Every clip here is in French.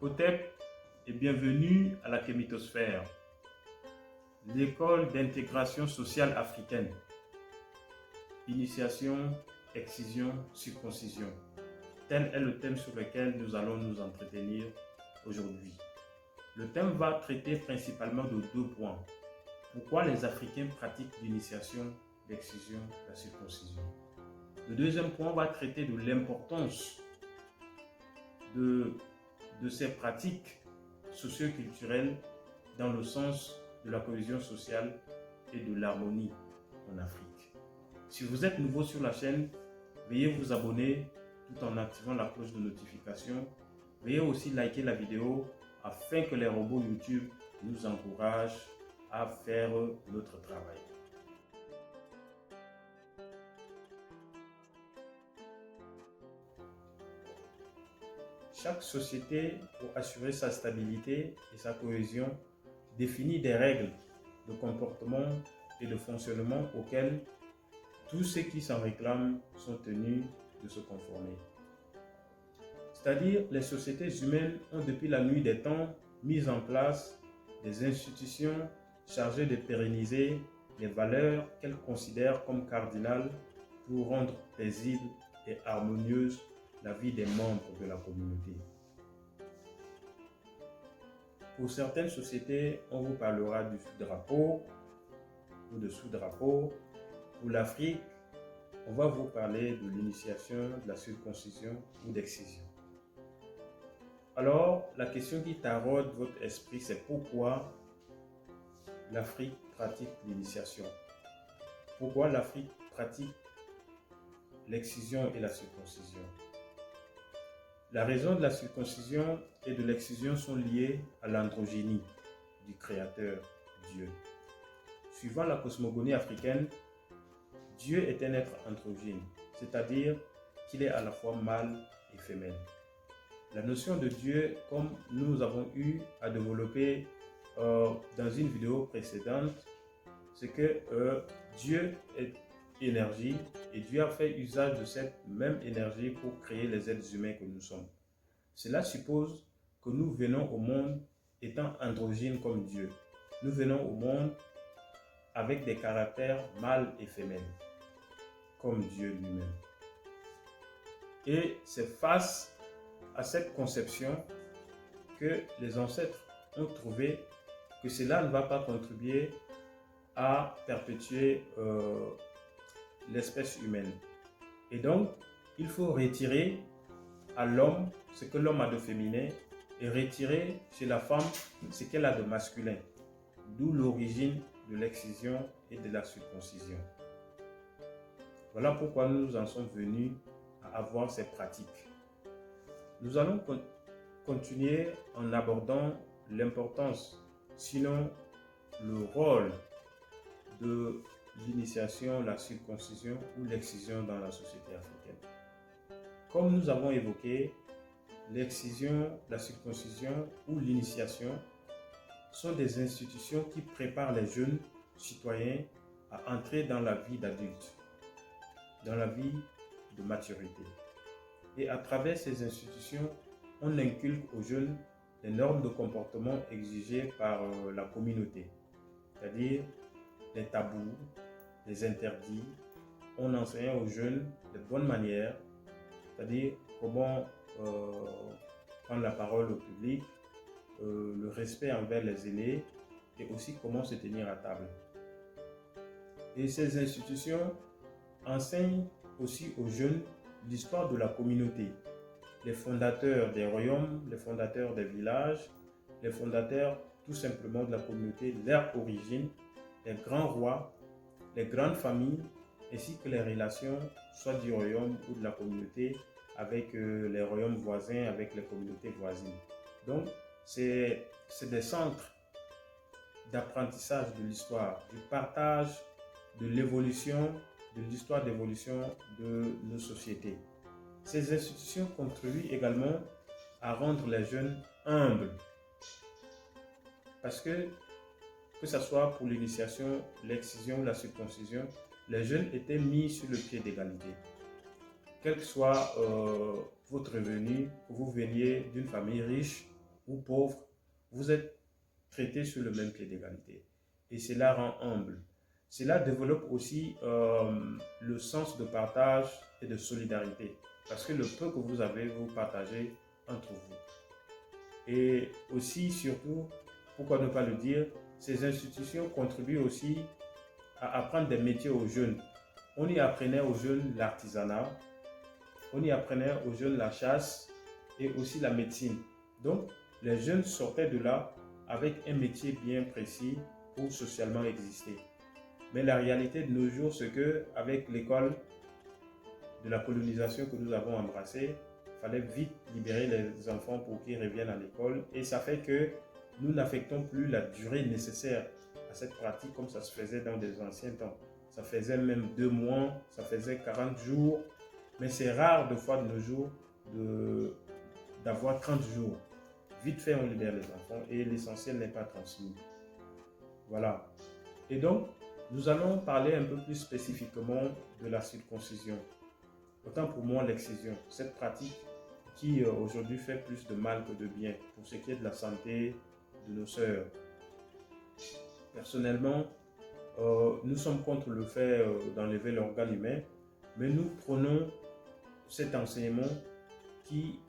Hotep et bienvenue à la Kémitosphère, l'école d'intégration sociale africaine. Initiation, excision, circoncision. Tel est le thème sur lequel nous allons nous entretenir aujourd'hui. Le thème va traiter principalement de deux points. Pourquoi les Africains pratiquent l'initiation, l'excision, la circoncision. Le deuxième point va traiter de l'importance de ces pratiques socio-culturelles dans le sens de la cohésion sociale et de l'harmonie en Afrique. Si vous êtes nouveau sur la chaîne, veuillez vous abonner tout en activant la cloche de notification. Veuillez aussi liker la vidéo afin que les robots YouTube nous encouragent à faire notre travail. Chaque société, pour assurer sa stabilité et sa cohésion, définit des règles de comportement et de fonctionnement auxquelles tous ceux qui s'en réclament sont tenus de se conformer. C'est-à-dire, les sociétés humaines ont depuis la nuit des temps mis en place des institutions chargées de pérenniser les valeurs qu'elles considèrent comme cardinales pour rendre paisible et harmonieuse la vie des membres de la communauté. Pour certaines sociétés, on vous parlera du drapeau ou de sous-drapeau. Pour l'Afrique, on va vous parler de l'initiation, de la circoncision ou d'excision. Alors, la question qui taraude votre esprit, c'est pourquoi l'Afrique pratique l'initiation? Pourquoi l'Afrique pratique l'excision et la circoncision? La raison de la circoncision et de l'excision sont liées à l'androgynie du Créateur, Dieu. Suivant la cosmogonie africaine, Dieu est un être androgyne, c'est-à-dire qu'il est à la fois mâle et femelle. La notion de Dieu, comme nous avons eu à développer dans une vidéo précédente, c'est que Dieu est énergie et Dieu a fait usage de cette même énergie pour créer les êtres humains que nous sommes. Cela suppose que nous venons au monde étant androgynes comme Dieu. Nous venons au monde avec des caractères mâles et femelles, comme Dieu lui-même. Et c'est face à cette conception que les ancêtres ont trouvé que cela ne va pas contribuer à perpétuer l'espèce humaine. Et donc, il faut retirer à l'homme ce que l'homme a de féminin et retirer chez la femme ce qu'elle a de masculin. D'où l'origine de l'excision et de la circoncision. Voilà pourquoi nous en sommes venus à avoir ces pratiques. Nous allons continuer en abordant l'importance, sinon le rôle de l'initiation, la circoncision ou l'excision dans la société africaine. Comme nous avons évoqué, l'excision, la circoncision ou l'initiation sont des institutions qui préparent les jeunes citoyens à entrer dans la vie d'adulte, dans la vie de maturité. Et à travers ces institutions, on inculque aux jeunes les normes de comportement exigées par la communauté, c'est-à-dire les tabous, les interdits. On enseigne aux jeunes de bonnes manières, c'est-à-dire comment prendre la parole au public, le respect envers les aînés et aussi comment se tenir à table. Et ces institutions enseignent aussi aux jeunes l'histoire de la communauté, les fondateurs des royaumes, les fondateurs des villages, les fondateurs tout simplement de la communauté, leur origine, les grands rois, les grandes familles, ainsi que les relations soit du royaume ou de la communauté avec les royaumes voisins, avec les communautés voisines. Donc, c'est des centres d'apprentissage de l'histoire, du partage de l'évolution, de l'histoire d'évolution de nos sociétés. Ces institutions contribuent également à rendre les jeunes humbles. Parce que ce soit pour l'initiation, l'excision ou la circoncision, les jeunes étaient mis sur le pied d'égalité. Quel que soit votre revenu, que vous veniez d'une famille riche ou pauvre, vous êtes traités sur le même pied d'égalité. Et cela rend humble. Cela développe aussi le sens de partage et de solidarité. Parce que le peu que vous avez, vous partagez entre vous. Et aussi, surtout, pourquoi ne pas le dire, ces institutions contribuent aussi à apprendre des métiers aux jeunes. On y apprenait aux jeunes l'artisanat, on y apprenait aux jeunes la chasse et aussi la médecine. Donc, les jeunes sortaient de là avec un métier bien précis pour socialement exister. Mais la réalité de nos jours, c'est qu'avec l'école de la colonisation que nous avons embrassée, il fallait vite libérer les enfants pour qu'ils reviennent à l'école. Et ça fait que nous n'affectons plus la durée nécessaire à cette pratique comme ça se faisait dans des anciens temps. Ça faisait même 2 mois, ça faisait 40 jours. Mais c'est rare de fois de nos jours d'avoir 30 jours. Vite fait, on libère les enfants et l'essentiel n'est pas transmis. Voilà. Et donc, nous allons parler un peu plus spécifiquement de la circoncision. Autant pour moi, l'excision, cette pratique qui aujourd'hui fait plus de mal que de bien pour ce qui est de la santé de nos sœurs. Personnellement, nous sommes contre le fait d'enlever l'organe humain, mais nous prenons cet enseignement qui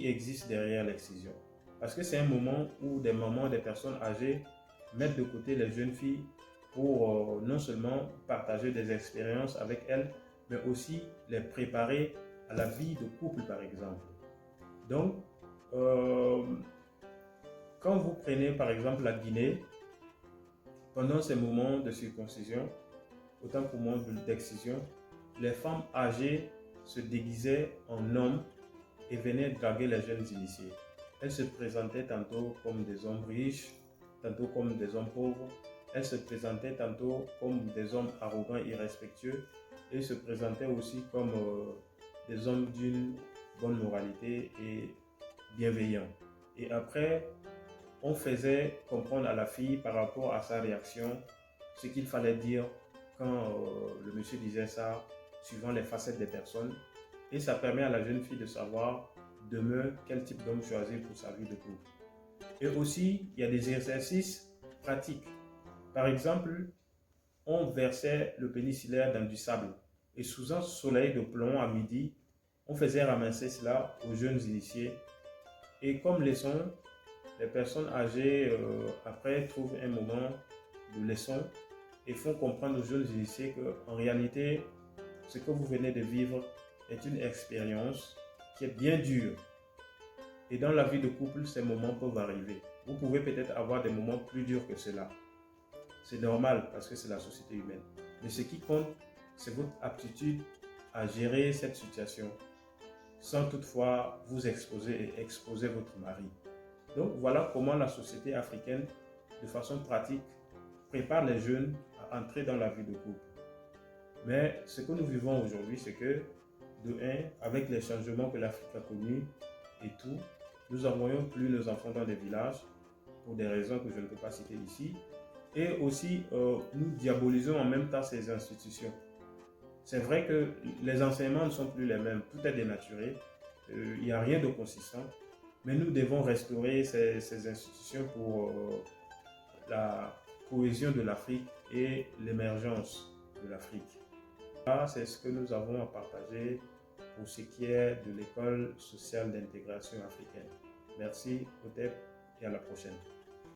existe derrière l'excision. Parce que c'est un moment où des mamans, des personnes âgées mettent de côté les jeunes filles pour non seulement partager des expériences avec elles, mais aussi les préparer à la vie de couple, par exemple. Donc, quand vous prenez par exemple la Guinée, pendant ces moments de circoncision, autant pour moi d'excision, les femmes âgées se déguisaient en hommes et venaient draguer les jeunes initiés. Elles se présentaient tantôt comme des hommes riches, tantôt comme des hommes pauvres. Elles se présentaient tantôt comme des hommes arrogants et irrespectueux et se présentaient aussi comme des hommes d'une bonne moralité et bienveillants. Et après, on faisait comprendre à la fille par rapport à sa réaction ce qu'il fallait dire quand le monsieur disait ça, suivant les facettes des personnes. Et ça permet à la jeune fille de savoir demain quel type d'homme choisir pour sa vie de couple. Et aussi, il y a des exercices pratiques. Par exemple, on versait le péninsulaire dans du sable. Et sous un soleil de plomb à midi, on faisait ramasser cela aux jeunes initiés. Et comme leçon, les personnes âgées, après, trouvent un moment de leçon et font comprendre aux jeunes initiés qu'en réalité, ce que vous venez de vivre est une expérience qui est bien dure. Et dans la vie de couple, ces moments peuvent arriver. Vous pouvez peut-être avoir des moments plus durs que cela. C'est normal parce que c'est la société humaine. Mais ce qui compte, c'est votre aptitude à gérer cette situation sans toutefois vous exposer et exposer votre mari. Donc voilà comment la société africaine, de façon pratique, prépare les jeunes à entrer dans la vie de couple. Mais ce que nous vivons aujourd'hui, c'est que, de un, avec les changements que l'Afrique a connus et tout, nous n'envoyons plus nos enfants dans des villages pour des raisons que je ne peux pas citer ici. Et aussi, nous diabolisons en même temps ces institutions. C'est vrai que les enseignements ne sont plus les mêmes, tout est dénaturé, il n'y a rien de consistant, mais nous devons restaurer ces institutions pour la cohésion de l'Afrique et l'émergence de l'Afrique. Là, c'est ce que nous avons à partager pour ce qui est de l'école sociale d'intégration africaine. Merci, Otep, et à la prochaine.